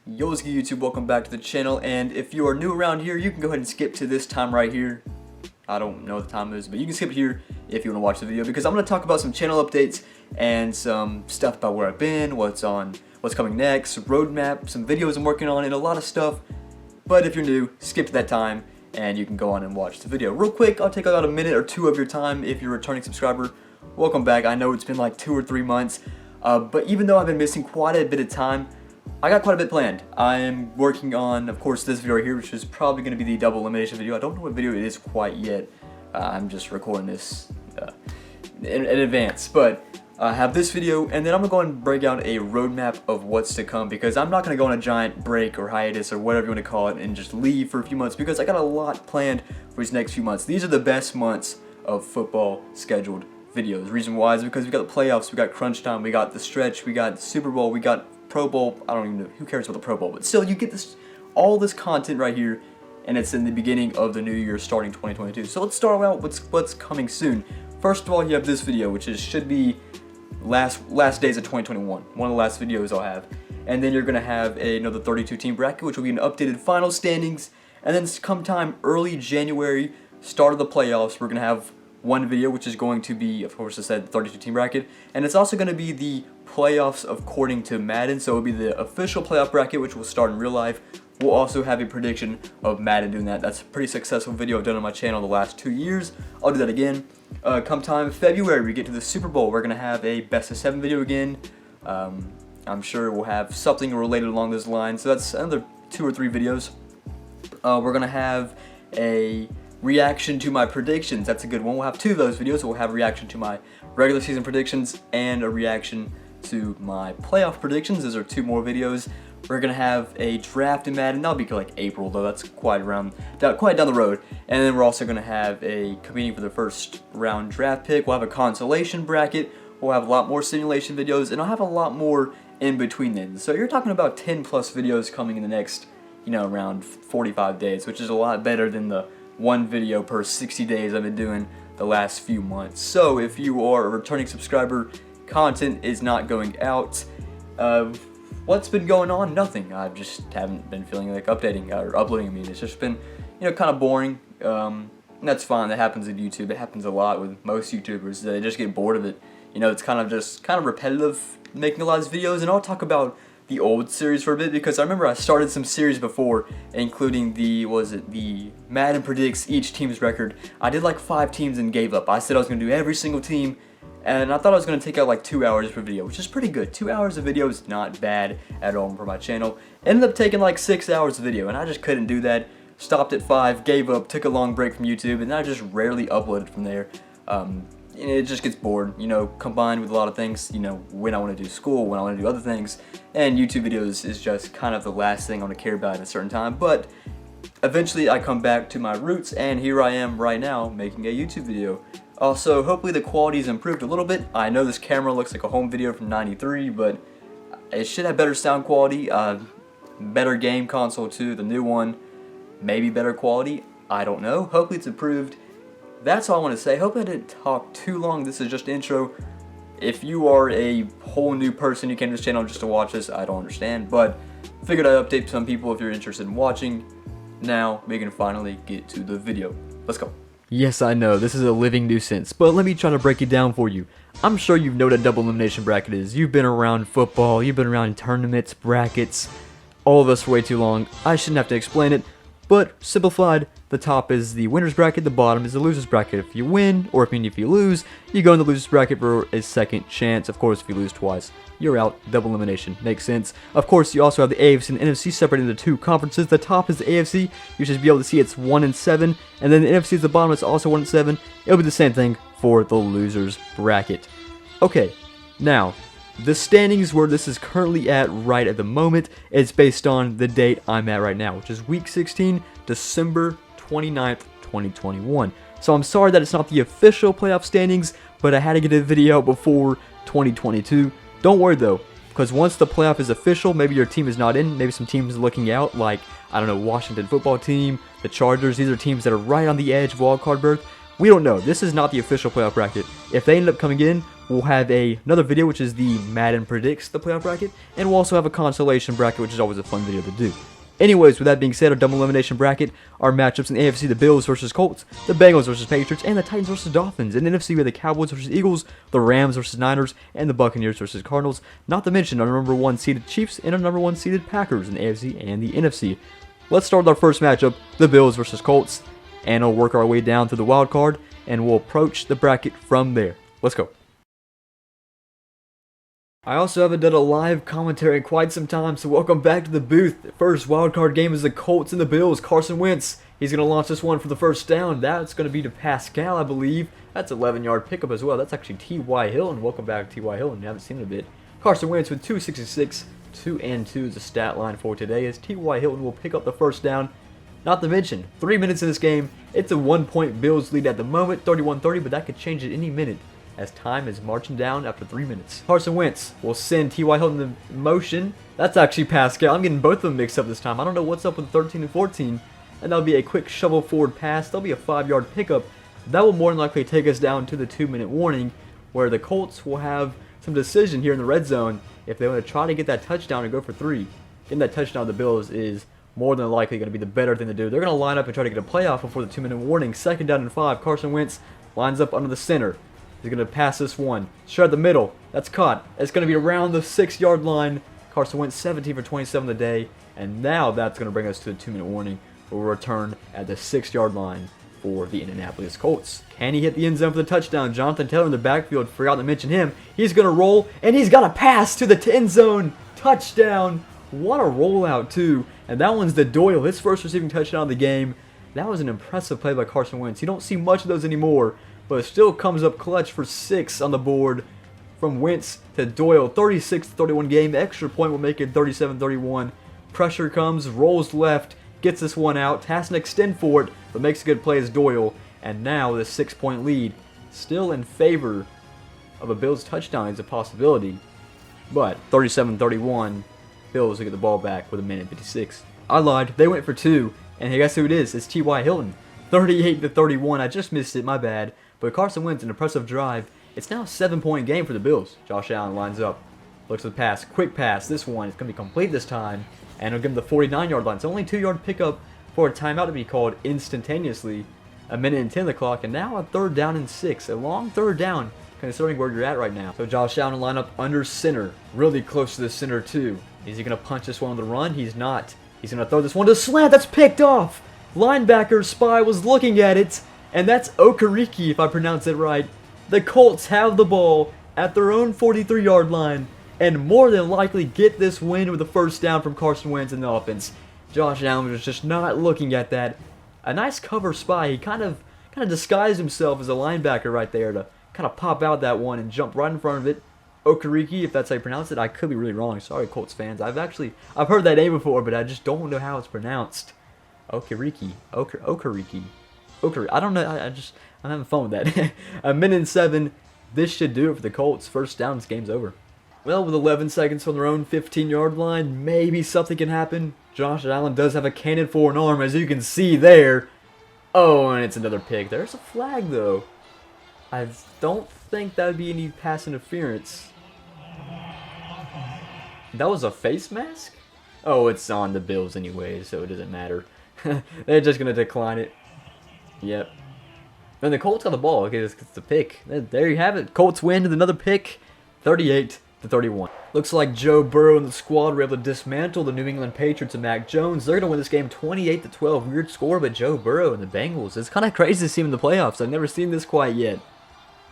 Yo, what's good, YouTube? Welcome back to the channel, and if you are new around here, you can go ahead and skip to this time right here. I don't know what the time is, but you can skip here if you want to watch the video, because I'm going to talk about some channel updates and some stuff about where I've been, what's coming next, roadmap, some videos I'm working on, and a lot of stuff. But if you're new, skip to that time, and you can go on and watch the video. Real quick, I'll take about a minute or two of your time if you're a returning subscriber. Welcome back. I know it's been like 2 or 3 months, but even though I've been missing quite a bit of time, I got quite a bit planned. I'm working on, of course, this video right here, which is probably going to be the double elimination video. I don't know what video it is quite yet. I'm just recording this in advance, but I have this video, and then I'm going to go and break out a roadmap of what's to come, because I'm not going to go on a giant break or hiatus or whatever you want to call it and just leave for a few months, because I got a lot planned for these next few months. These are the best months of football scheduled videos. The reason why is because we got the playoffs, we got crunch time, we got the stretch, we got Super Bowl, we got Pro Bowl. I don't even know who cares about the Pro Bowl, but still, you get all this content right here, and it's in the beginning of the new year, starting 2022. So let's start out with what's coming soon. First of all, you have this video, which should be last days of 2021. One of the last videos I'll have, and then you're gonna have another 32 team bracket, which will be an updated final standings, and then come time early January, start of the playoffs, we're gonna have one video, which is going to be, of course, I said 32 team bracket, and it's also going to be the playoffs according to Madden. So it'll be the official playoff bracket, which will start in real life. We'll also have a prediction of Madden doing that. That's a pretty successful video I've done on my channel the last 2 years. I'll do that again. Come time February, we get to the Super Bowl. We're going to have a best of 7 video again. I'm sure we'll have something related along those lines. So that's another 2 or 3 videos. We're going to have a reaction to my predictions. That's a good one. We'll have 2 of those videos. We'll have a reaction to my regular season predictions and a reaction to my playoff predictions. Those are 2 more videos. We're gonna have a draft in Madden. That'll be like April, though. That's quite down the road. And then we're also gonna have a competing for the first round draft pick. We'll have a consolation bracket. We'll have a lot more simulation videos, and I'll have a lot more in between then. So you're talking about 10 plus videos coming in the next, around 45 days, which is a lot better than the 1 video per 60 days I've been doing the last few months. So if you are a returning subscriber, content is not going out. What's been going on? Nothing. I just haven't been feeling like updating or uploading. I mean, it's just been, kind of boring. And that's fine. That happens with YouTube. It happens a lot with most YouTubers. They just get bored of it. It's kind of repetitive making a lot of these videos. And I'll talk about the old series for a bit, because I remember I started some series before, including the Madden predicts each team's record. I did like 5 teams and gave up. I said I was going to do every single team, and I thought I was going to take out like 2 hours per video, which is pretty good. 2 hours of video is not bad at all for my channel. Ended up taking like 6 hours of video, and I just couldn't do that. Stopped at 5, gave up, took a long break from YouTube, and I just rarely uploaded from there. It just gets bored, combined with a lot of things, when I want to do school, when I want to do other things, and YouTube videos is just kind of the last thing I want to care about at a certain time. But eventually I come back to my roots, and here I am right now making a YouTube video. Also, hopefully the quality's improved a little bit. I know this camera looks like a home video from '93, but it should have better sound quality, better game console too, the new one, maybe better quality, I don't know. Hopefully it's improved. That's all I want to say. Hope I didn't talk too long. This is just an intro. If you are a whole new person, you came to this channel just to watch this, I don't understand, but figured I'd update some people if you're interested in watching. Now we can finally get to the video. Let's go. Yes, I know, this is a living nuisance, but let me try to break it down for you. I'm sure you know what a double elimination bracket is. You've been around football, you've been around tournaments, brackets, all of us for way too long. I shouldn't have to explain it. But simplified, the top is the winner's bracket, the bottom is the loser's bracket. If you win, or if you lose, you go in the loser's bracket for a second chance. Of course, if you lose twice, you're out. Double elimination. Makes sense. Of course, you also have the AFC and the NFC separated into 2 conferences. The top is the AFC. You should be able to see it's 1 and 7. And then the NFC is the bottom, it's also 1 and 7. It'll be the same thing for the loser's bracket. Okay, now, the standings where this is currently at right at the moment is based on the date I'm at right now, which is week 16, December 29th, 2021. So I'm sorry that it's not the official playoff standings, but I had to get a video before 2022. Don't worry though, because once the playoff is official, maybe your team is not in, maybe some teams looking out, like, I don't know, Washington football team, the Chargers. These are teams that are right on the edge of wildcard berth. We don't know. This is not the official playoff bracket. If they end up coming in, we'll have another video, which is the Madden Predicts the playoff bracket, and we'll also have a consolation bracket, which is always a fun video to do. Anyways, with that being said, our double elimination bracket, our matchups in the AFC, the Bills versus Colts, the Bengals versus Patriots, and the Titans versus Dolphins. In the NFC, we have the Cowboys versus Eagles, the Rams versus Niners, and the Buccaneers versus Cardinals. Not to mention our number 1 seeded Chiefs and our number 1 seeded Packers in the AFC and the NFC. Let's start with our first matchup, the Bills versus Colts, and we'll work our way down to the wild card, and we'll approach the bracket from there. Let's go. I also haven't done a live commentary in quite some time, so welcome back to the booth. The first wildcard game is the Colts and the Bills. Carson Wentz, he's going to launch this one for the first down. That's going to be to Pascal, I believe. That's an 11-yard pickup as well. That's actually T.Y. Hilton. Welcome back, T.Y. Hilton. You haven't seen it a bit. Carson Wentz with 266, 2 and 2 is the stat line for today, as T.Y. Hilton will pick up the first down. Not to mention, 3 minutes in this game. It's a 1-point Bills lead at the moment, 31-30, but that could change at any minute, as time is marching down after 3 minutes. Carson Wentz will send T.Y. Hilton in motion. That's actually Pascal. I'm getting both of them mixed up this time. I don't know what's up with 13 and 14. And that'll be a quick shovel forward pass. That'll be a 5-yard pickup. That will more than likely take us down to the 2-minute warning, where the Colts will have some decision here in the red zone if they want to try to get that touchdown and go for 3. Getting that touchdown to the Bills is more than likely going to be the better thing to do. They're going to line up and try to get a playoff before the 2-minute warning. 2nd down and 5. Carson Wentz lines up under the center. He's going to pass this one. Straight at the middle. That's caught. It's going to be around the 6-yard line. Carson Wentz 17 for 27 today. And now that's going to bring us to the 2-minute warning. We'll return at the 6-yard line for the Indianapolis Colts. Can he hit the end zone for the touchdown? Jonathan Taylor in the backfield. Forgot to mention him. He's going to roll. And he's got a pass to the end zone. Touchdown. What a rollout, too. And that one's the Doyle. His first receiving touchdown of the game. That was an impressive play by Carson Wentz. You don't see much of those anymore, but it still comes up clutch for 6 on the board from Wentz to Doyle. 36-31 game. Extra point will make it 37-31. Pressure comes, rolls left, gets this one out, has to extend for it, but makes a good play as Doyle. And now the 6-point lead still in favor of a Bills touchdown is a possibility. But 37-31, Bills will get the ball back with 1:56. I lied. They went for 2, and hey, guess who it is? It's T.Y. Hilton. 38-31. I just missed it. My bad. But Carson Wentz, an impressive drive. It's now a 7-point game for the Bills. Josh Allen lines up. Looks at the pass. Quick pass. This one is going to be complete this time. And it'll give him the 49-yard line. It's only a 2-yard pickup for a timeout to be called instantaneously. 1:10 on the clock. And now a 3rd down and 6. A long 3rd down, considering where you're at right now. So Josh Allen will line up under center. Really close to the center, too. Is he going to punch this one on the run? He's not. He's going to throw this one to slant. That's picked off. Linebacker Spy was looking at it. And that's Okereke, if I pronounce it right. The Colts have the ball at their own 43-yard line and more than likely get this win with a first down from Carson Wentz in the offense. Josh Allen was just not looking at that. A nice cover Spy. He kind of disguised himself as a linebacker right there to kind of pop out that one and jump right in front of it. Okereke, if that's how you pronounce it. I could be really wrong. Sorry, Colts fans. I've heard that name before, but I just don't know how it's pronounced. Okereke. Okereke. I don't know. I'm having fun with that. 1:07. This should do it for the Colts. First down. This game's over. Well, with 11 seconds from their own 15-yard line, maybe something can happen. Josh Allen does have a cannon for an arm, as you can see there. Oh, and it's another pick. There's a flag, though. I don't think that would be any pass interference. That was a face mask? Oh, it's on the Bills anyway, so it doesn't matter. They're just going to decline it. Yep. Then the Colts got the ball. Okay, it's the pick. There you have it. Colts win with another pick. 38-31. Looks like Joe Burrow and the squad were able to dismantle the New England Patriots and Mac Jones. They're going to win this game 28-12. Weird score, but Joe Burrow and the Bengals. It's kind of crazy to see them in the playoffs. I've never seen this quite yet.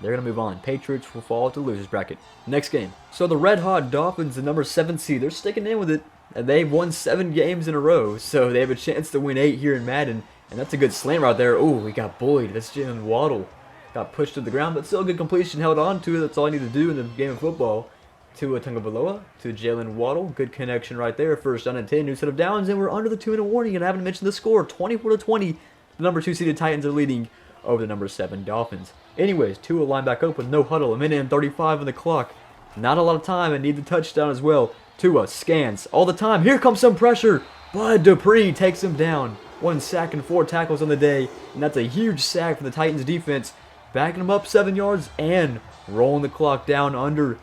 They're going to move on. Patriots will fall to losers bracket. Next game. So the Red Hot Dolphins, the number 7 seed, they're sticking in with it. And they've won 7 games in a row, so they have a chance to win 8 here in Madden. And that's a good slant right there. Ooh, we got bullied. That's Jalen Waddle. Got pushed to the ground, but still a good completion. Held on to it. That's all I need to do in the game of football. To Tungavaloa, to Jalen Waddle. Good connection right there. First down and 10. New set of downs, and we're under the 2-minute warning. And I haven't mentioned the score. 24-20. The number 2 seeded Titans are leading over the number 7 Dolphins. Anyways, Tua line back up with no huddle. 1:35 on the clock. Not a lot of time, and need the touchdown as well. Tua scans all the time. Here comes some pressure. Bud Dupree takes him down. 1 sack and 4 tackles on the day. And that's a huge sack for the Titans defense. Backing him up 7 yards and rolling the clock down under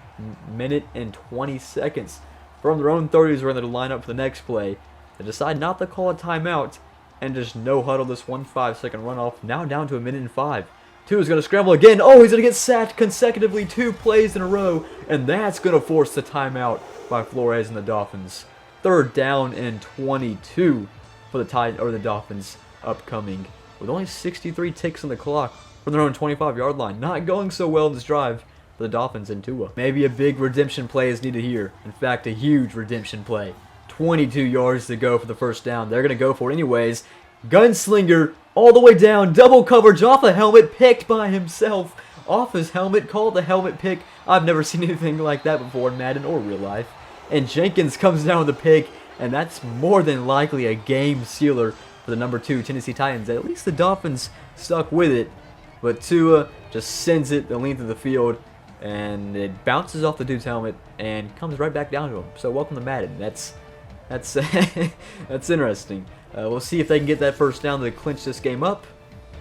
minute and 20 seconds. From their own 30s, we're going to line up for the next play. They decide not to call a timeout and just no huddle this 1 5-second runoff. Now down to a minute and 5. Two is going to scramble again. Oh, he's going to get sacked consecutively 2 plays in a row, and that's going to force the timeout by Flores and the Dolphins. Third down and 22 for the Dolphins upcoming, with only 63 ticks on the clock from their own 25-yard line. Not going so well in this drive for the Dolphins and Tua. Maybe a big redemption play is needed here. In fact, a huge redemption play. 22 yards to go for the first down. They're going to go for it anyways. Gunslinger all the way down. Double coverage off a helmet, picked by himself. Off his helmet, called the helmet pick. I've never seen anything like that before in Madden or real life. And Jenkins comes down with a pick, and that's more than likely a game sealer for the number 2 Tennessee Titans. At least the Dolphins stuck with it. But Tua just sends it the length of the field, and it bounces off the dude's helmet and comes right back down to him. So welcome to Madden. That's interesting. We'll see if they can get that first down to clinch this game up.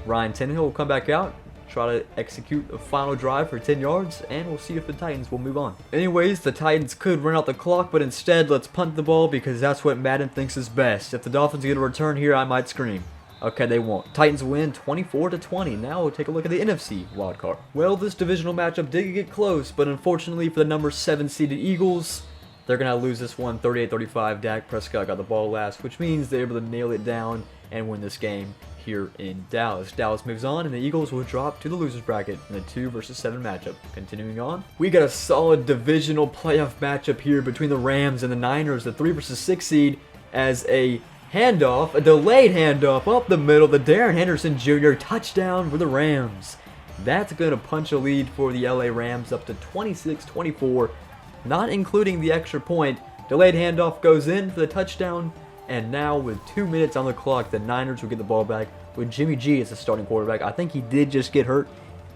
Ryan Tannehill will come back out, try to execute a final drive for 10 yards, and we'll see if the Titans will move on. Anyways, the Titans could run out the clock, but instead, let's punt the ball because that's what Madden thinks is best. If the Dolphins get a return here, I might scream. Okay, they won't. Titans win 24-20. Now we'll take a look at the NFC wildcard. Well, this divisional matchup did get close, but unfortunately for the number 7 seeded Eagles, they're going to lose this one 38-35. Dak Prescott got the ball last, which means they're able to nail it down and win this game here in Dallas. Dallas moves on, and the Eagles will drop to the losers bracket in a 2 versus 7 matchup. Continuing on, we got a solid divisional playoff matchup here between the Rams and the Niners, the 3 versus 6 seed, as a handoff, a delayed handoff up the middle, the Darren Henderson Jr. touchdown for the Rams. That's going to punch a lead for the LA Rams up to 26-24, not including the extra point. Delayed handoff goes in for the touchdown, and now with 2 minutes on the clock, the Niners will get the ball back with Jimmy G as the starting quarterback. I think he did just get hurt.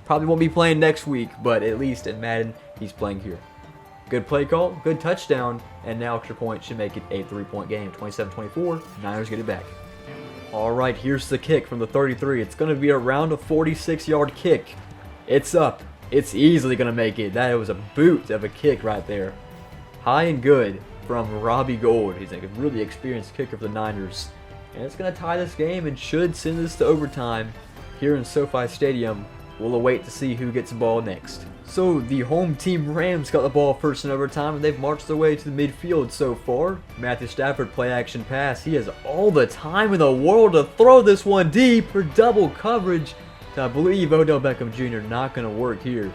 Probably won't be playing next week, but at least in Madden, he's playing here. Good play call, good touchdown, and now extra point should make it a 3-point game. 27-24, Niners get it back. Alright, here's the kick from the 33. It's going to be around a 46-yard kick. It's up. It's easily going to make it. That was a boot of a kick right there. High and good from Robbie Gould. He's a really experienced kicker for the Niners. And it's going to tie this game and should send this to overtime here in SoFi Stadium. We'll await to see who gets the ball next. So the home team Rams got the ball first in overtime, and they've marched their way to the midfield so far. Matthew Stafford play action pass. He has all the time in the world to throw this one deep for double coverage. I believe Odell Beckham Jr. not going to work here.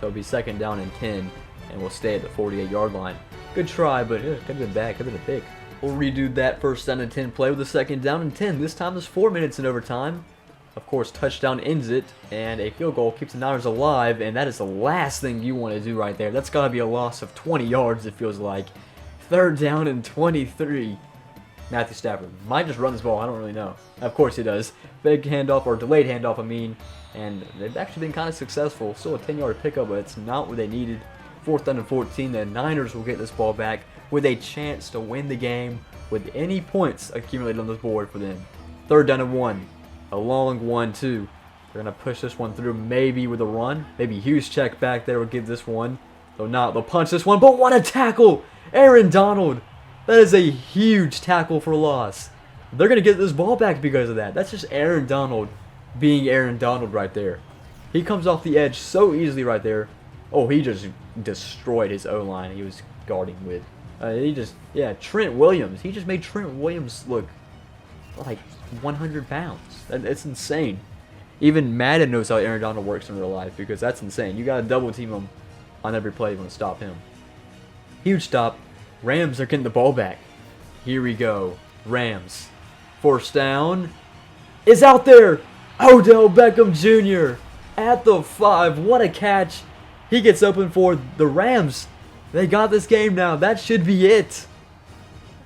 So it'll be 2nd down and 10, and we'll stay at the 48-yard line. Good try, but it could have been bad, could have been a pick. We'll redo that 1st down and 10 play with a 2nd down and 10. This time there's 4 minutes in overtime. Of course, touchdown ends it, and a field goal keeps the Niners alive, and that is the last thing you want to do right there. That's got to be a loss of 20 yards, it feels like. 3rd down and 23. Matthew Stafford might just run this ball, I don't really know. Of course he does. Big handoff, or delayed handoff, I mean, and they've actually been kind of successful. Still a 10-yard pickup, but it's not what they needed. 4th down and 14, the Niners will get this ball back with a chance to win the game with any points accumulated on this board for them. 3rd down and 1. A long 1-2. They're going to push this one through, maybe with a run. Maybe huge check back there will give this one. They'll not. They'll punch this one, but what a tackle! Aaron Donald. That is a huge tackle for loss. They're going to get this ball back because of that. That's just Aaron Donald being Aaron Donald right there. He comes off the edge so easily right there. Oh, he just destroyed his O-line he was guarding with. Trent Williams. He just made Trent Williams look like 100 pounds. It's insane. Even Madden knows how Aaron Donald works in real life because that's insane. You got to double team him on every play you want to stop him. Huge stop. Rams are getting the ball back. Here we go. Rams. 1st down is out there. Odell Beckham Jr. at the 5. What a catch. He gets open for the Rams. They got this game now. That should be it.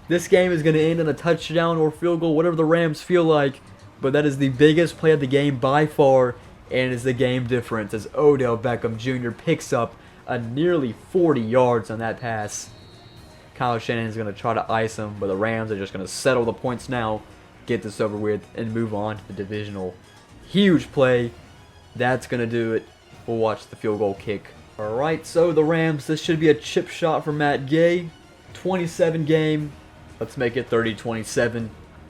This game is going to end in a touchdown or field goal, whatever the Rams feel like. But that is the biggest play of the game by far, and is the game difference as Odell Beckham Jr. picks up a nearly 40 yards on that pass. Kyle Shanahan is going to try to ice him, but the Rams are just going to settle the points now, get this over with, and move on to the divisional. Huge play. That's going to do it. We'll watch the field goal kick Alright, so the Rams, this should be a chip shot for Matt Gay. 27 game. Let's make it 30-27.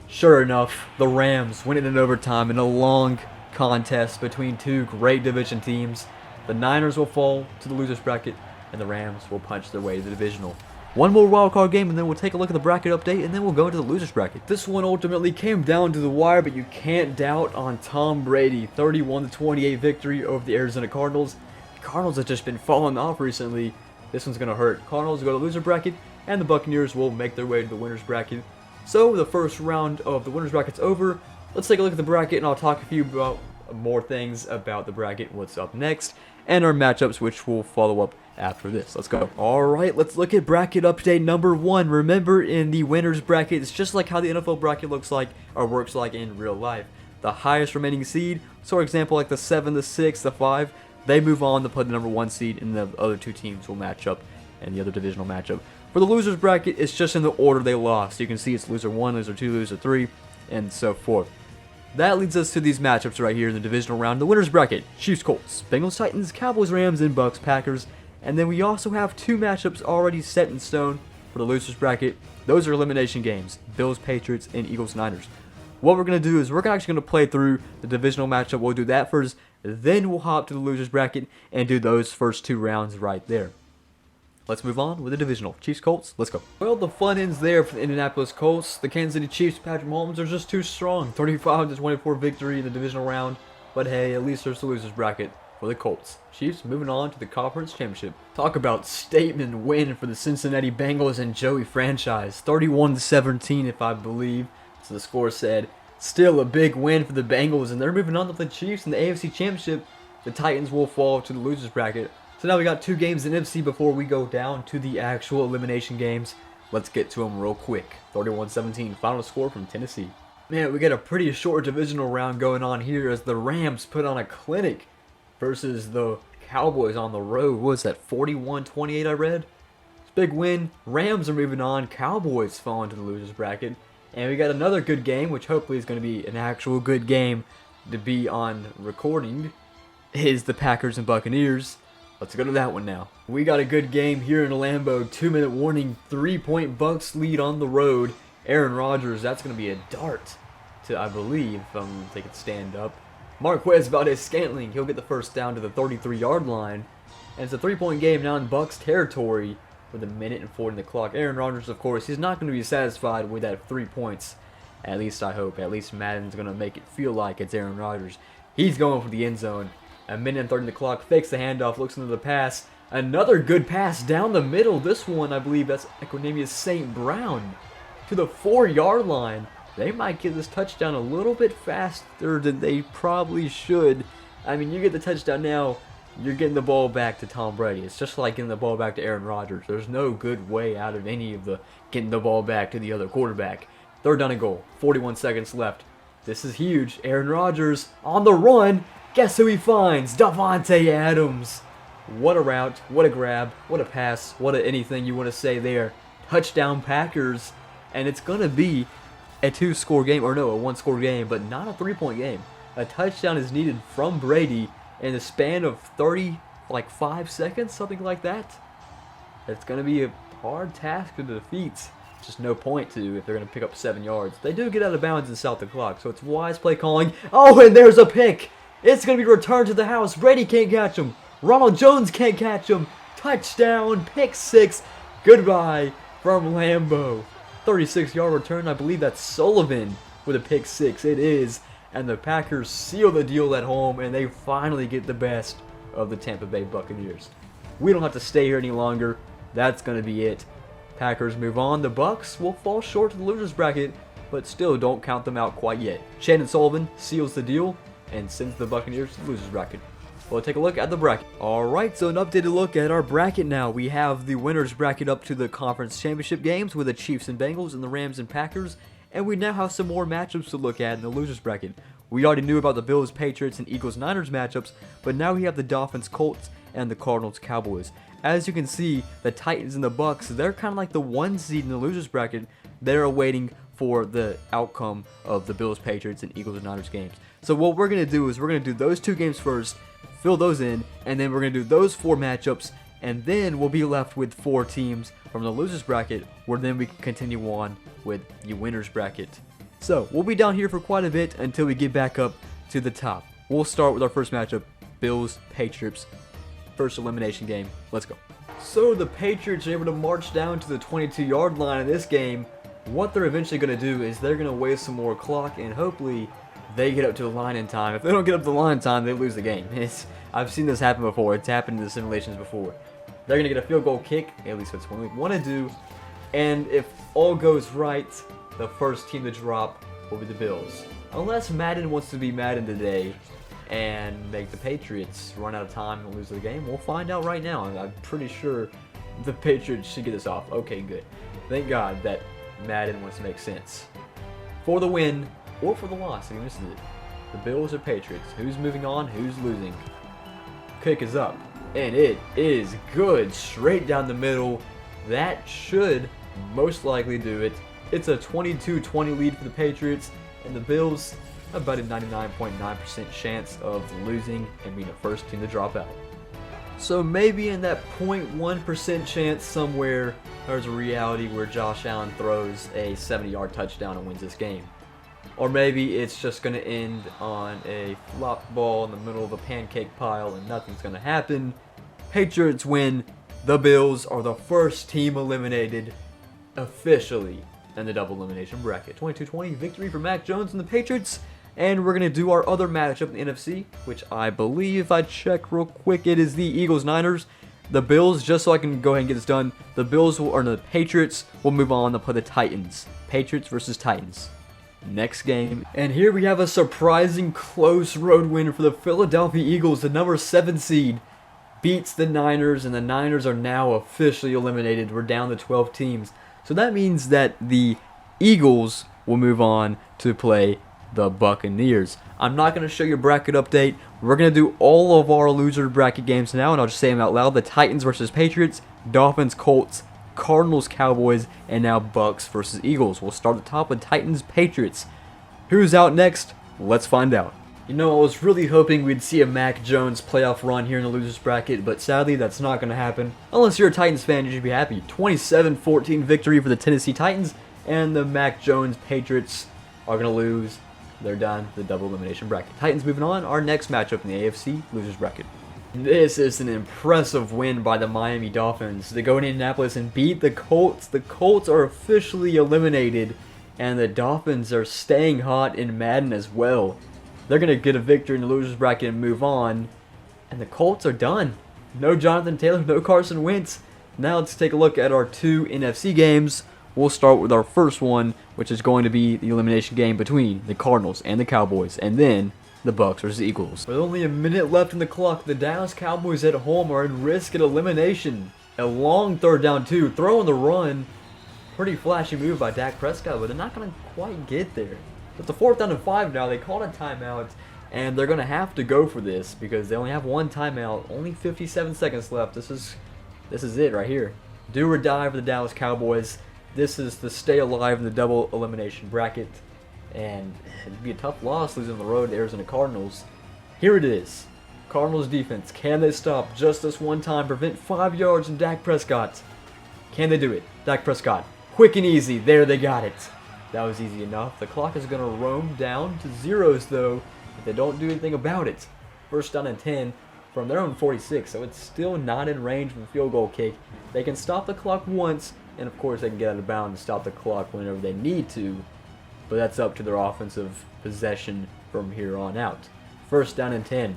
Sure enough, the Rams win it in overtime in a long contest between two great division teams. The Niners will fall to the loser's bracket, and the Rams will punch their way to the divisional. One more wildcard game, and then we'll take a look at the bracket update, and then we'll go into the loser's bracket. This one ultimately came down to the wire, but you can't doubt on Tom Brady. 31-28 victory over the Arizona Cardinals. The Cardinals have just been falling off recently. This one's going to hurt. Cardinals go to the loser bracket, and the Buccaneers will make their way to the winner's bracket. So the first round of the winner's bracket's over. Let's take a look at the bracket, and I'll talk a few about more things about the bracket, what's up next, and our matchups, which will follow up after this. Let's go. Alright, let's look at bracket update number 1. Remember, in the winner's bracket, it's just like how the NFL bracket looks like, or works like in real life. The highest remaining seed, so for example, like the 7, the 6, the 5, they move on to play the number 1 seed, and the other two teams will match up in the other divisional matchup. For the loser's bracket, it's just in the order they lost. You can see it's loser 1, loser 2, loser 3, and so forth. That leads us to these matchups right here in the divisional round. The winner's bracket: Chiefs, Colts, Bengals, Titans, Cowboys, Rams, and Bucks, Packers. And then we also have two matchups already set in stone for the loser's bracket. Those are elimination games: Bills, Patriots, and Eagles, Niners. What we're going to do is we're actually going to play through the divisional matchup. We'll do that first, then we'll hop to the loser's bracket and do those first two rounds right there. Let's move on with the divisional. Chiefs, Colts, let's go. Well, the fun ends there for the Indianapolis Colts. The Kansas City Chiefs, Patrick Mahomes, are just too strong. 35-24 victory in the divisional round. But hey, at least there's the loser's bracket for the Colts. Chiefs moving on to the conference championship. Talk about statement win for the Cincinnati Bengals and Joey franchise. 31-17, if I believe. So the score said. Still a big win for the Bengals, and they're moving on to the Chiefs in the AFC Championship. The Titans will fall to the loser's bracket. So now we got two games in NFC before we go down to the actual elimination games. Let's get to them real quick. 31-17, final score from Tennessee. Man, we got a pretty short divisional round going on here as the Rams put on a clinic versus the Cowboys on the road. What was that, 41-28 I read? It's a big win. Rams are moving on. Cowboys falling to the loser's bracket. And we got another good game, which hopefully is going to be an actual good game to be on recording, is the Packers and Buccaneers. Let's go to that one now. We got a good game here in Lambeau. 2-minute warning. 3-point Bucks lead on the road. Aaron Rodgers, that's going to be a dart to, I believe, they could stand up. Marquez Valdes-Scantling, he'll get the first down to the 33-yard line. And it's a 3-point game now in Bucks territory with 1:40 on the clock. Aaron Rodgers, of course, he's not going to be satisfied with that 3 points. At least I hope. At least Madden's going to make it feel like it's Aaron Rodgers. He's going for the end zone. 1:30 on the clock, fakes the handoff, looks into the pass. Another good pass down the middle. This one, I believe, that's Equanimeous St. Brown to the 4-yard line. They might get this touchdown a little bit faster than they probably should. I mean, you get the touchdown now, you're getting the ball back to Tom Brady. It's just like getting the ball back to Aaron Rodgers. There's no good way out of any of the getting the ball back to the other quarterback. 3rd down and goal, 41 seconds left. This is huge. Aaron Rodgers on the run. Guess who he finds? Davante Adams. What a route, what a grab, what a pass, what a anything you want to say there. Touchdown Packers. And it's going to be a 2-score game, or no, a 1-score game, but not a 3-point game. A touchdown is needed from Brady in the span of 5 seconds, something like that. It's going to be a hard task to defeat. Just no point to if they're going to pick up 7 yards. They do get out of bounds and south the clock, so it's wise play calling. Oh, and there's a pick. It's going to be returned to the house. Brady can't catch him. Ronald Jones can't catch him. Touchdown, pick 6. Goodbye from Lambeau. 36-yard return. I believe that's Sullivan with a pick 6. It is. And the Packers seal the deal at home, and they finally get the best of the Tampa Bay Buccaneers. We don't have to stay here any longer. That's going to be it. Packers move on. The Bucks will fall short to the loser's bracket, but still don't count them out quite yet. Shannon Sullivan seals the deal and sends the Buccaneers to the loser's bracket. We'll take a look at the bracket. Alright, so an updated look at our bracket now. We have the winners bracket up to the conference championship games with the Chiefs and Bengals and the Rams and Packers. And we now have some more matchups to look at in the losers bracket. We already knew about the Bills, Patriots, and Eagles, Niners matchups, but now we have the Dolphins, Colts, and the Cardinals, Cowboys. As you can see, the Titans and the Bucks, they're kind of like the 1 seed in the losers bracket. They're awaiting for the outcome of the Bills, Patriots, and Eagles and Niners games. So what we're going to do is we're going to do those 2 games first, fill those in, and then we're going to do those 4 matchups, and then we'll be left with 4 teams from the losers bracket, where then we can continue on with the winners bracket. So we'll be down here for quite a bit until we get back up to the top. We'll start with our first matchup, Bills Patriots, first elimination game. Let's go. So the Patriots are able to march down to the 22-yard line in this game. What they're eventually going to do is they're going to waste some more clock, and hopefully they get up to the line in time. If they don't get up to the line in time, they lose the game. I've seen this happen before. It's happened in the simulations before. They're going to get a field goal kick, at least that's what we want to do. And if all goes right, the first team to drop will be the Bills. Unless Madden wants to be Madden today and make the Patriots run out of time and lose the game, we'll find out right now. I'm pretty sure the Patriots should get this off. Okay, good. Thank God that Madden wants to make sense. For the win, or for the loss, if you missed it, the Bills or Patriots. Who's moving on? Who's losing? Kick is up, and it is good. Straight down the middle. That should most likely do it. It's a 22-20 lead for the Patriots, and the Bills about a 99.9% chance of losing and being the first team to drop out. So maybe in that 0.1% chance somewhere, there's a reality where Josh Allen throws a 70-yard touchdown and wins this game. Or maybe it's just going to end on a flop ball in the middle of a pancake pile and nothing's going to happen. Patriots win. The Bills are the first team eliminated officially in the double elimination bracket. 22-20 victory for Mac Jones and the Patriots. And we're going to do our other matchup in the NFC, which I believe, if I check real quick, it is the Eagles-Niners. The Bills, just so I can go ahead and get this done, the Patriots will move on to play the Titans. Patriots versus Titans. Next game. And here we have a surprising close road win for the Philadelphia Eagles. The number 7 seed beats the Niners, and the Niners are now officially eliminated. We're down to 12 teams. So that means that the Eagles will move on to play the Buccaneers. I'm not going to show you a bracket update. We're going to do all of our loser bracket games now, and I'll just say them out loud. The Titans versus Patriots, Dolphins, Colts, Cardinals, Cowboys, and now Bucks versus Eagles. We'll start at the top with Titans, Patriots. Who's out next? Let's find out. You know, I was really hoping we'd see a Mac Jones playoff run here in the losers bracket, but sadly that's not going to happen. Unless you're a Titans fan, you should be happy. 27-14 victory for the Tennessee Titans, and the Mac Jones Patriots are going to lose. They're done. The double elimination bracket. Titans moving on. Our next matchup in the AFC losers bracket. This is an impressive win by the Miami Dolphins. They go to Indianapolis and beat the Colts. The Colts are officially eliminated, and the Dolphins are staying hot in Madden as well. They're going to get a victory in the losers bracket and move on, and the Colts are done. No Jonathan Taylor, no Carson Wentz. Now let's take a look at our 2 NFC games. We'll start with our first one, which is going to be the elimination game between the Cardinals and the Cowboys, and then the Bucks versus Eagles. With only a minute left in the clock, the Dallas Cowboys at home are at risk of elimination. A long 3rd down 2, throw on the run. Pretty flashy move by Dak Prescott, but they're not going to quite get there. It's a 4th down and 5 now. They called a timeout, and they're going to have to go for this because they only have 1 timeout. Only 57 seconds left. This is it right here. Do or die for the Dallas Cowboys. This is to stay alive in the double elimination bracket, and it'd be a tough loss losing on the road to Arizona Cardinals. Here it is. Cardinals defense. Can they stop just this one time? Prevent 5 yards from Dak Prescott. Can they do it? Dak Prescott. Quick and easy. There, they got it. That was easy enough. The clock is going to roam down to zeros, though, if they don't do anything about it. 1st down and 10 from their own 46, so it's still not in range of a field goal kick. They can stop the clock once, and of course they can get out of bounds and stop the clock whenever they need to, but that's up to their offensive possession from here on out. 1st down and 10.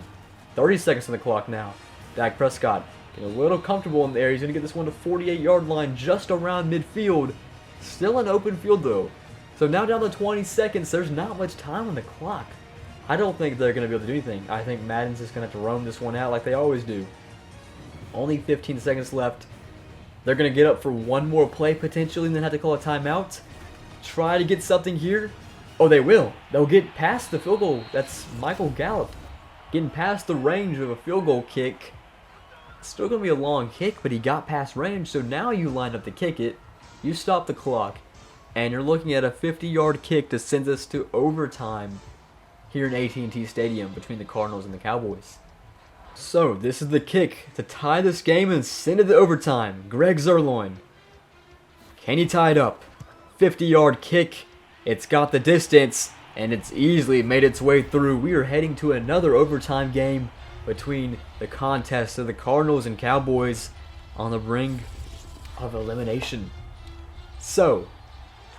30 seconds on the clock now. Dak Prescott getting a little comfortable in there. He's going to get this one to 48-yard line just around midfield. Still an open field, though. So now down to 20 seconds. There's not much time on the clock. I don't think they're going to be able to do anything. I think Madden's just going to have to roam this one out like they always do. Only 15 seconds left. They're going to get up for one more play potentially and then have to call a timeout. Try to get something here. Oh, they will. They'll get past the field goal. That's Michael Gallup getting past the range of a field goal kick. It's still going to be a long kick, but he got past range, so now you line up to kick it. You stop the clock, and you're looking at a 50-yard kick to send us to overtime here in AT&T Stadium between the Cardinals and the Cowboys. So, this is the kick to tie this game and send it to overtime. Greg Zerloin. Can he tie it up? 50-yard kick. It's got the distance, and it's easily made its way through. We are heading to another overtime game between the contest of the Cardinals and Cowboys on the brink of elimination. So,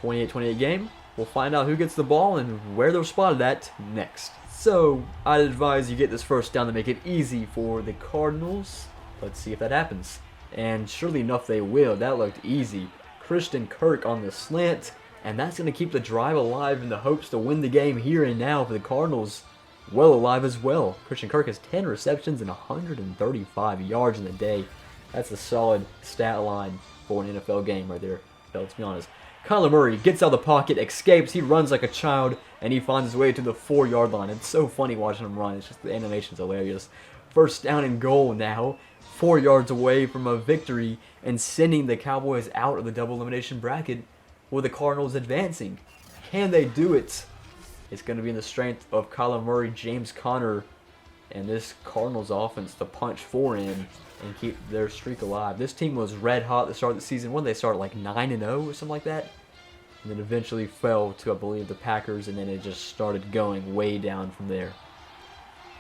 28-28 game. We'll find out who gets the ball and where they're spotted at next. So, I'd advise you get this first down to make it easy for the Cardinals. Let's see if that happens. And surely enough they will. That looked easy. Christian Kirk on the slant. And that's going to keep the drive alive in the hopes to win the game here and now for the Cardinals. Well alive as well. Christian Kirk has 10 receptions and 135 yards in the day. That's a solid stat line for an NFL game right there. But let's be honest. Kyler Murray gets out of the pocket, escapes, he runs like a child, and he finds his way to the 4-yard line. It's so funny watching him run. It's just the animation's hilarious. First down and goal now. 4 yards away from a victory and sending the Cowboys out of the double elimination bracket with the Cardinals advancing. Can they do it? It's going to be in the strength of Kyler Murray, James Conner, and this Cardinals offense to punch 4 in and keep their streak alive. This team was red hot at the start of the season. When they started like 9-0 or something like that, and then eventually fell to, I believe, the Packers, and then it just started going way down from there.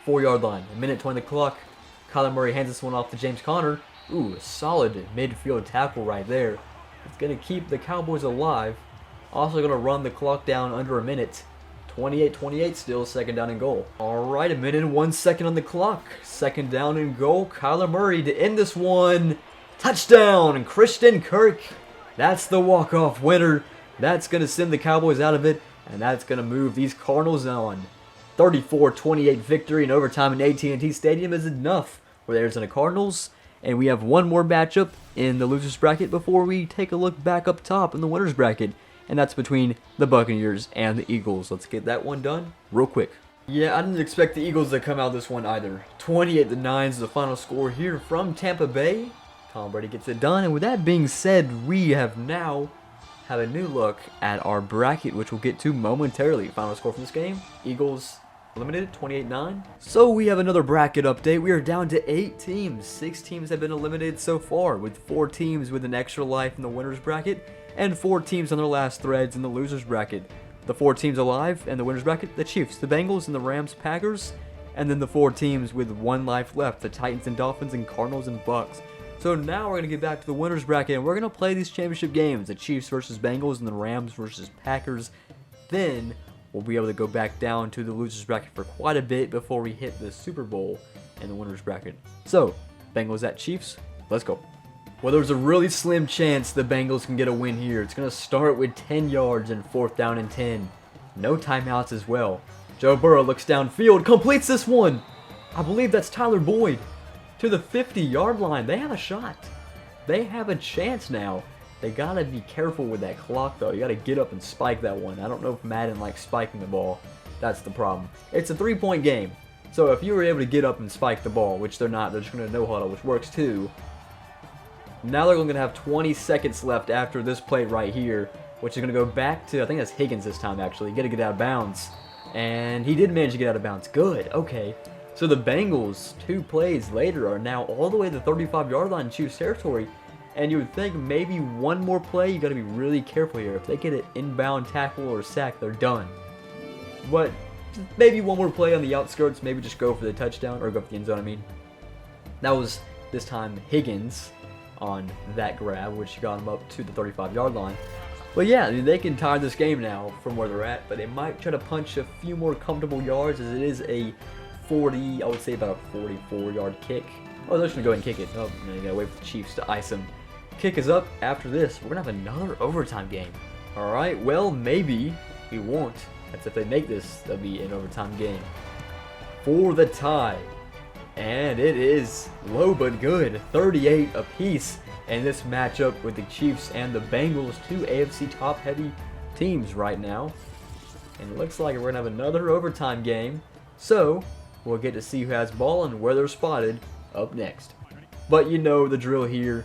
4-yard line, a minute 20 on the clock. Kyler Murray hands this one off to James Conner. Ooh, a solid midfield tackle right there. It's going to keep the Cowboys alive. Also going to run the clock down under a minute. 28-28 still, second down and goal. Alright, a minute and 1 second on the clock. Second down and goal. Kyler Murray to end this one. Touchdown! Christian Kirk. That's the walk-off winner. That's going to send the Cowboys out of it, and that's going to move these Cardinals on. 34-28 victory in overtime in AT&T Stadium is enough for the Arizona Cardinals. And we have one more matchup in the losers bracket before we take a look back up top in the winners bracket. And that's between the Buccaneers and the Eagles. Let's get that one done real quick. Yeah, I didn't expect the Eagles to come out this one either. 28-9 is the final score here from Tampa Bay. Tom Brady gets it done. And with that being said, we have now a new look at our bracket, which we'll get to momentarily. Final score from this game, Eagles eliminated, 28-9. So we have another bracket update. We are down to 8 teams. 6 teams have been eliminated so far, with 4 teams with an extra life in the winners bracket, and 4 teams on their last threads in the losers bracket. The 4 teams alive in the winners bracket, the Chiefs, the Bengals, and the Rams, Packers, and then the 4 teams with 1 life left, the Titans and Dolphins, and Cardinals and Bucks. So now we're going to get back to the winners bracket, and we're going to play these championship games, the Chiefs versus Bengals and the Rams versus Packers. Then we'll be able to go back down to the losers bracket for quite a bit before we hit the Super Bowl in the winners bracket. So, Bengals at Chiefs, let's go. Well, there's a really slim chance the Bengals can get a win here. It's going to start with 10 yards and 4th down and 10. No timeouts as well. Joe Burrow looks downfield, completes this one. I believe that's Tyler Boyd to the 50-yard line. They have a shot. They have a chance now. They got to be careful with that clock, though. You got to get up and spike that one. I don't know if Madden likes spiking the ball. That's the problem. It's a 3-point game. So if you were able to get up and spike the ball, which they're not, they're just going to no-huddle, which works too. Now they're going to have 20 seconds left after this play right here, which is going to go back to, I think that's Higgins this time, actually. Got to get out of bounds. And he did manage to get out of bounds. Good. Okay. So the Bengals, 2 plays later, are now all the way to the 35-yard line in Chiefs territory. And you would think maybe one more play, you got to be really careful here. If they get an inbound tackle or sack, they're done. But maybe one more play on the outskirts, maybe just go for the touchdown, or go for the end zone, I mean. That was, this time, Higgins on that grab, which got him up to the 35-yard line. But yeah, I mean, they can tie this game now from where they're at, but they might try to punch a few more comfortable yards, as it is a 40, I would say about a 44-yard kick. Oh, they're just going to go ahead and kick it. Oh, no, you got to wait for the Chiefs to ice them. Kick is up. After this, we're going to have another overtime game. Alright, well, maybe we won't. That's if they make this, that'll be an overtime game. For the tie. And it is low but good. 38 apiece in this matchup with the Chiefs and the Bengals. 2 AFC top-heavy teams right now. And it looks like we're going to have another overtime game. So, we'll get to see who has ball and where they're spotted up next. But you know the drill here.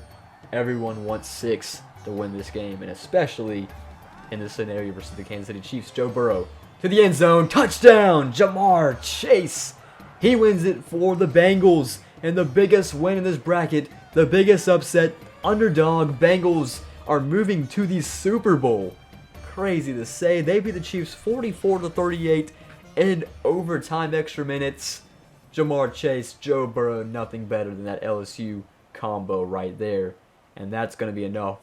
Everyone wants 6 to win this game, and especially in this scenario versus the Kansas City Chiefs. Joe Burrow to the end zone. Touchdown! Jamar Chase. He wins it for the Bengals. And the biggest win in this bracket, the biggest upset, underdog Bengals are moving to the Super Bowl. Crazy to say. They beat the Chiefs 44-38 in overtime extra minutes. Jamar Chase, Joe Burrow, nothing better than that LSU combo right there. And that's going to be enough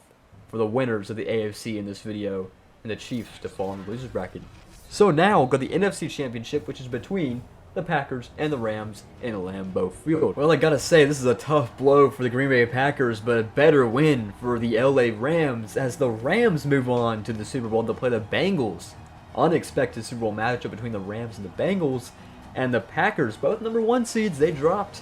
for the winners of the AFC in this video and the Chiefs to fall in the losers bracket. So now we'll go to the NFC Championship, which is between the Packers and the Rams in Lambeau Field. Well, I gotta say, this is a tough blow for the Green Bay Packers, but a better win for the LA Rams as the Rams move on to the Super Bowl to play the Bengals. Unexpected Super Bowl matchup between the Rams and the Bengals. And the Packers, both #1 seeds, they dropped.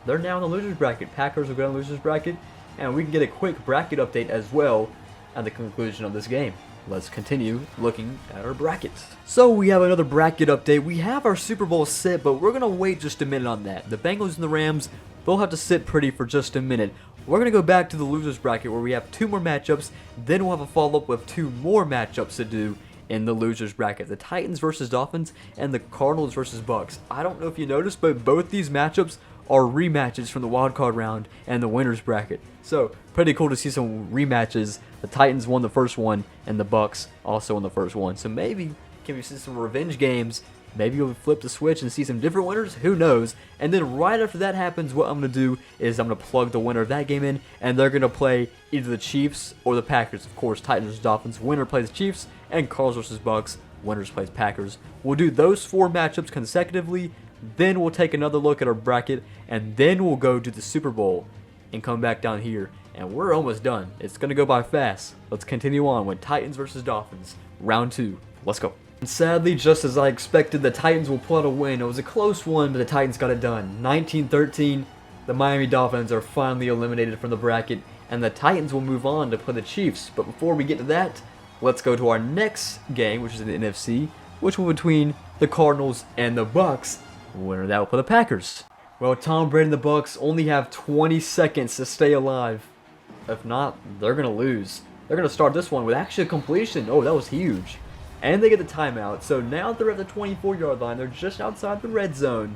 They're now in the losers bracket. Packers will go in the losers bracket, and we can get a quick bracket update as well at the conclusion of this game. Let's continue looking at our brackets. So we have another bracket update. We have our Super Bowl set, but we're going to wait just a minute on that. The Bengals and the Rams, they'll have to sit pretty for just a minute. We're going to go back to the losers bracket where we have 2 more matchups. Then we'll have a follow-up with 2 more matchups to do in the losers bracket. The Titans versus Dolphins and the Cardinals versus Bucks. I don't know if you noticed, but both these matchups are rematches from the wildcard round and the winners bracket. So pretty cool to see some rematches. The Titans won the first one and the Bucks also won the first one. So maybe can we see some revenge games? Maybe you'll flip the switch and see some different winners. Who knows? And then right after that happens, what I'm going to do is I'm going to plug the winner of that game in, and they're going to play either the Chiefs or the Packers. Of course, Titans versus Dolphins. Winner plays Chiefs, and Cardinals versus Bucks. Winners plays Packers. We'll do those 4 matchups consecutively. Then we'll take another look at our bracket, and then we'll go to the Super Bowl and come back down here. And we're almost done. It's going to go by fast. Let's continue on with Titans versus Dolphins. Round 2. Let's go. And sadly, just as I expected, the Titans will pull out a win. It was a close one, but the Titans got it done. 19-13. The Miami Dolphins are finally eliminated from the bracket, and the Titans will move on to play the Chiefs. But before we get to that, let's go to our next game, which is in the NFC, which will be between the Cardinals and the Bucks. Winner of that will play the Packers. Well, Tom Brady and the Bucks only have 20 seconds to stay alive. If not, they're going to lose. They're going to start this one with actually a completion. Oh, that was huge. And they get the timeout. So now they're at the 24-yard line. They're just outside the red zone.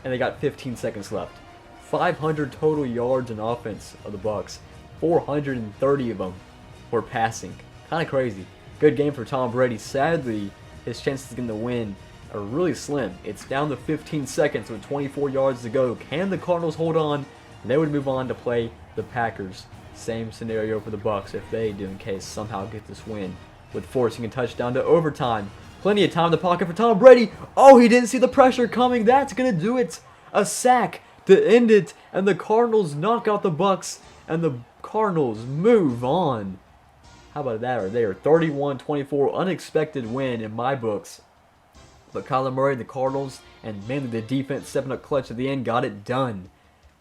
And they got 15 seconds left. 500 total yards in offense of the Bucks. 430 of them were passing. Kind of crazy. Good game for Tom Brady. Sadly, his chances of getting the win are really slim. It's down to 15 seconds with 24 yards to go. Can the Cardinals hold on? They would move on to play the Packers. Same scenario for the Bucks if they do in case somehow get this win, with forcing a touchdown to overtime. Plenty of time in the pocket for Tom Brady. Oh, he didn't see the pressure coming. That's going to do it. A sack to end it. And the Cardinals knock out the Bucks. And the Cardinals move on. How about that right there? 31-24. Unexpected win in my books. But Kyler Murray and the Cardinals, and mainly the defense stepping up clutch at the end, got it done.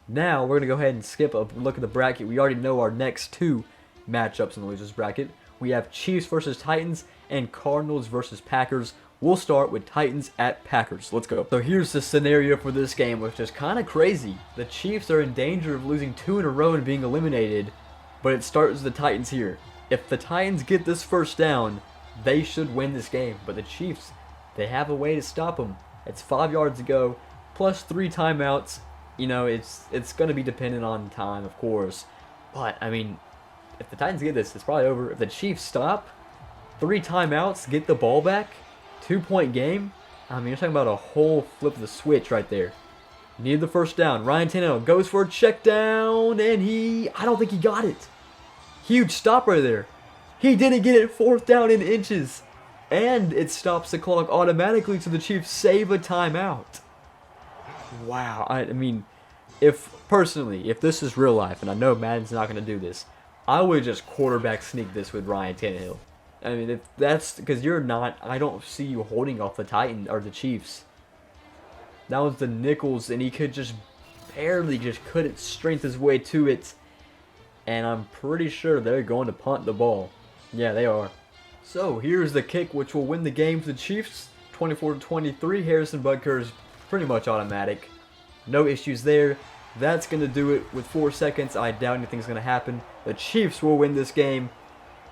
Now we're going to go ahead and skip a look at the bracket. We already know our next 2 matchups in the losers bracket. We have Chiefs versus Titans and Cardinals versus Packers. We'll start with Titans at Packers. Let's go. So here's the scenario for this game, which is kind of crazy. The Chiefs are in danger of losing 2 in a row and being eliminated, but it starts with the Titans here. If the Titans get this first down, they should win this game. But the Chiefs, they have a way to stop them. It's 5 yards to go, plus 3 timeouts. You know, it's going to be dependent on time, of course. But, I mean, if the Titans get this, it's probably over. If the Chiefs stop, 3 timeouts, get the ball back, 2-point game. I mean, you're talking about a whole flip of the switch right there. Need the first down. Ryan Tannehill goes for a check down, and I don't think he got it. Huge stop right there. He didn't get it 4th down in inches. And it stops the clock automatically, so the Chiefs save a timeout. Wow. I mean, if this is real life, and I know Madden's not going to do this, I would just quarterback sneak this with Ryan Tannehill. I mean, if that's because I don't see you holding off the Titans or the Chiefs. That was the nickels, and he could just couldn't strength his way to it. And I'm pretty sure they're going to punt the ball. Yeah, they are. So here's the kick, which will win the game for the Chiefs. 24-23. Harrison Butker is pretty much automatic. No issues there. That's going to do it with 4 seconds. I doubt anything's going to happen. The Chiefs will win this game.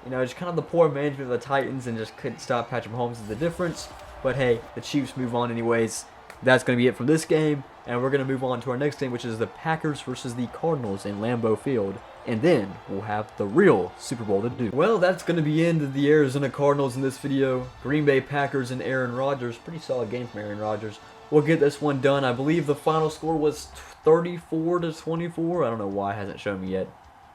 You know, just kind of the poor management of the Titans and just couldn't stop Patrick Mahomes is the difference. But hey, the Chiefs move on anyways. That's going to be it from this game. and we're going to move on to our next game, which is the Packers versus the Cardinals in Lambeau Field. And then we'll have the real Super Bowl to do. Well, that's going to be the end of the Arizona Cardinals in this video. Green Bay Packers and Aaron Rodgers. Pretty solid game from Aaron Rodgers. We'll get this one done. I believe the final score was 34-24. I don't know why it hasn't shown me yet.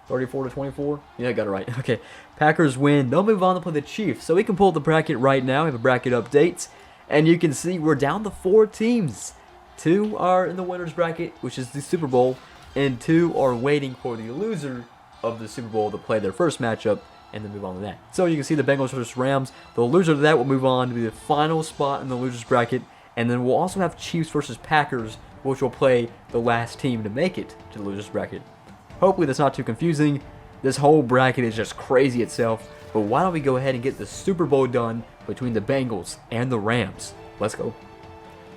34-24? Yeah, I got it right. Okay, Packers win. They'll move on to play the Chiefs. So we can pull up the bracket right now. We have a bracket update. And you can see we're down to 4 teams. 2 are in the winner's bracket, which is the Super Bowl. And 2 are waiting for the loser of the Super Bowl to play their first matchup and then move on to that. So you can see the Bengals versus Rams. The loser of that will move on to be the final spot in the loser's bracket. And then we'll also have Chiefs versus Packers, which will play the last team to make it to the loser's bracket. Hopefully that's not too confusing. This whole bracket is just crazy itself. But why don't we go ahead and get the Super Bowl done between the Bengals and the Rams. Let's go.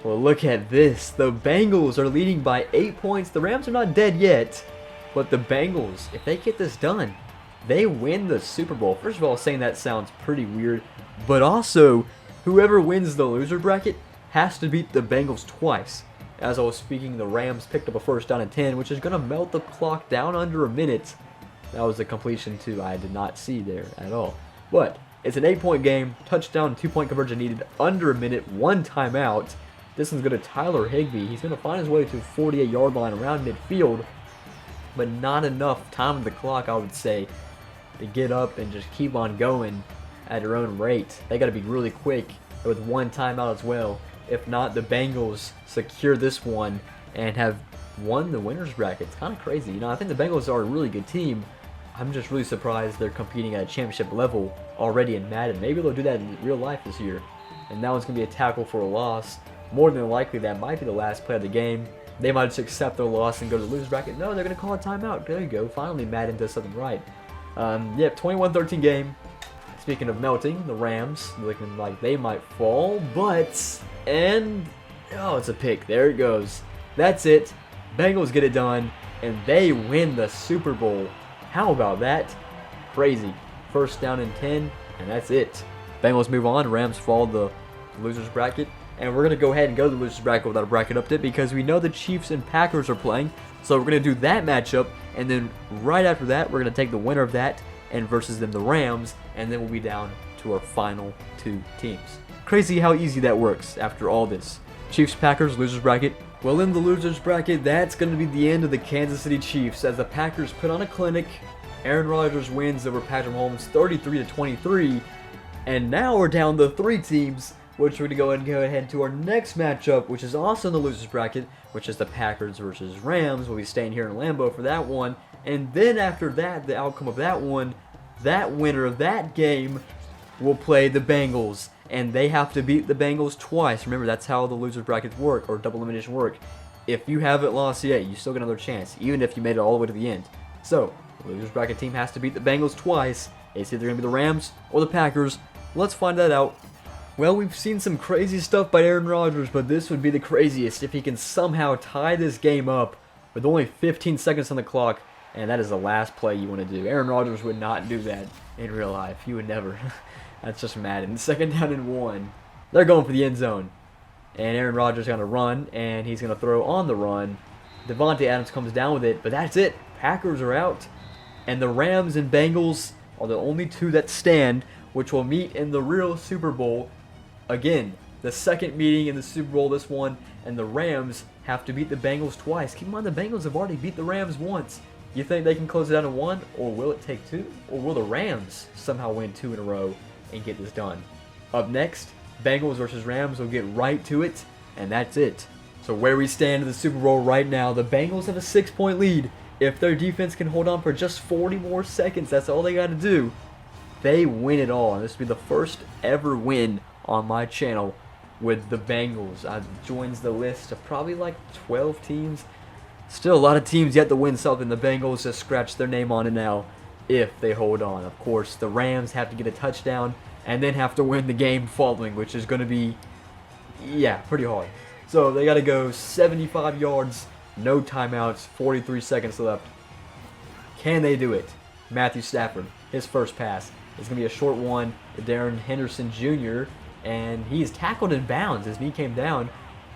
Well, look at this. The Bengals are leading by 8 points. The Rams are not dead yet. But the Bengals, if they get this done, they win the Super Bowl. First of all, saying that sounds pretty weird. But also, whoever wins the loser bracket has to beat the Bengals twice. As I was speaking, the Rams picked up a first down and 10, which is going to melt the clock down under a minute. That was a completion, too. I did not see there at all. But it's an 8-point game. Touchdown, 2-point conversion needed under a minute. 1 timeout. This one's going to Tyler Higbee. He's going to find his way to the 48-yard line around midfield. But not enough time on the clock, I would say, to get up and just keep on going at your own rate. They got to be really quick with 1 timeout as well. If not, the Bengals secure this one and have won the winner's bracket. It's kind of crazy. You know, I think the Bengals are a really good team. I'm just really surprised they're competing at a championship level already in Madden. Maybe they'll do that in real life this year. And that one's going to be a tackle for a loss. More than likely, that might be the last play of the game. They might just accept their loss and go to the loser's bracket. No, they're going to call a timeout. There you go. Finally, Madden does something right. Yep, 21-13 game. Speaking of melting, the Rams looking like they might fall, but... oh, it's a pick. There it goes. That's it. Bengals get it done, and they win the Super Bowl. How about that? Crazy. First down and 10, and that's it. Bengals move on. Rams fall the loser's bracket. And we're going to go ahead and go to the loser's bracket without a bracket update because we know the Chiefs and Packers are playing. So we're going to do that matchup, and then right after that, we're going to take the winner of that and versus them, the Rams, and then we'll be down to our final 2 teams. Crazy how easy that works after all this. Chiefs, Packers, loser's bracket. Well, in the loser's bracket, that's going to be the end of the Kansas City Chiefs as the Packers put on a clinic. Aaron Rodgers wins over Patrick Mahomes 33-23, and now we're down to 3 teams, which we're going to go ahead to our next matchup, which is also in the loser's bracket, which is the Packers versus Rams. We'll be staying here in Lambeau for that one. And then after that, the outcome of that one, that winner of that game will play the Bengals. And they have to beat the Bengals twice. Remember, that's how the loser's brackets work, or double elimination work. If you haven't lost yet, you still get another chance, even if you made it all the way to the end. So, the loser's bracket team has to beat the Bengals twice. It's either going to be the Rams or the Packers. Let's find that out. Well, we've seen some crazy stuff by Aaron Rodgers, but this would be the craziest if he can somehow tie this game up with only 15 seconds on the clock, and that is the last play you want to do. Aaron Rodgers would not do that in real life. He would never. That's just Madden. 2nd down and 1. They're going for the end zone. And Aaron Rodgers is going to run, and he's going to throw on the run. Devontae Adams comes down with it, but that's it. Packers are out. And the Rams and Bengals are the only 2 that stand, which will meet in the real Super Bowl. Again, the second meeting in the Super Bowl, this one, and the Rams have to beat the Bengals twice. Keep in mind, the Bengals have already beat the Rams once. You think they can close it out in 1, or will it take 2? Or will the Rams somehow win 2 in a row and get this done? Up next, Bengals versus Rams. Will get right to it, and that's it. So where we stand in the Super Bowl right now, the Bengals have a 6-point lead. If their defense can hold on for just 40 more seconds, that's all they got to do, they win it all. And this will be the first ever win on my channel with the Bengals. Joins the list of probably like 12 teams. Still a lot of teams yet to win something. The Bengals just scratch their name on it now if they hold on. Of course, the Rams have to get a touchdown and then have to win the game following, which is going to be, yeah, pretty hard. So they got to go 75 yards, no timeouts, 43 seconds left. Can they do it? Matthew Stafford, his first pass. It's going to be a short one to Darren Henderson Jr., and he is tackled in bounds. His knee came down,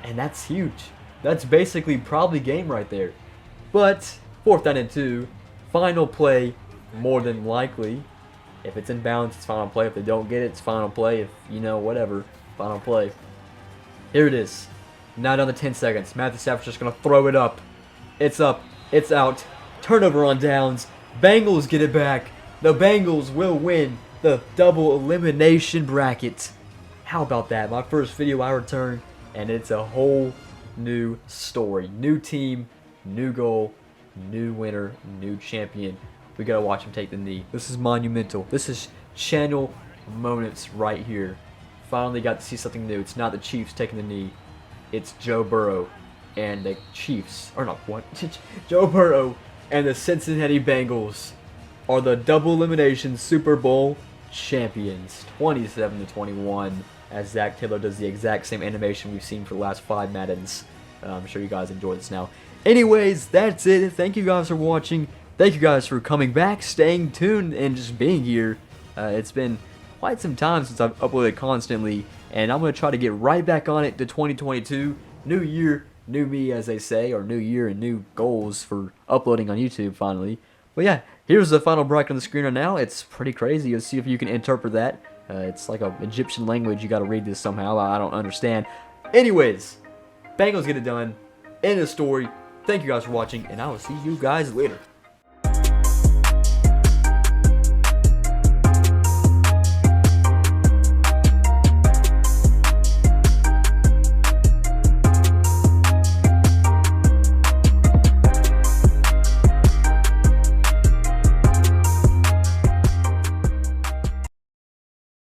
and that's huge. That's basically probably game right there. But 4th down and 2, final play, more than likely. If it's in bounds, it's final play. If they don't get it, it's final play. If, whatever, final play. Here it is. Now down to 10 seconds. Matthew Stafford's just going to throw it up. It's up. It's out. Turnover on downs. Bengals get it back. The Bengals will win the double elimination bracket. How about that? My first video I return, and it's a whole new story. New team, new goal, new winner, new champion. We got to watch him take the knee. This is monumental. This is channel moments right here. Finally got to see something new. It's not the Chiefs taking the knee. It's Joe Burrow and the Chiefs. Or not what? Joe Burrow and the Cincinnati Bengals are the double elimination Super Bowl champions. 27-21. As Zach Taylor does the exact same animation we've seen for the last 5 Maddens. I'm sure you guys enjoy this now. Anyways, that's it. Thank you guys for watching. Thank you guys for coming back, staying tuned, and just being here. It's been quite some time since I've uploaded constantly, and I'm going to try to get right back on it to 2022. New year, new me, as they say, or new year and new goals for uploading on YouTube finally. But yeah, here's the final bracket on the screen right now. It's pretty crazy. Let's see if you can interpret that. It's like an Egyptian language. You got to read this somehow. I don't understand. Anyways, Bengals get it done. End of story. Thank you guys for watching, and I will see you guys later.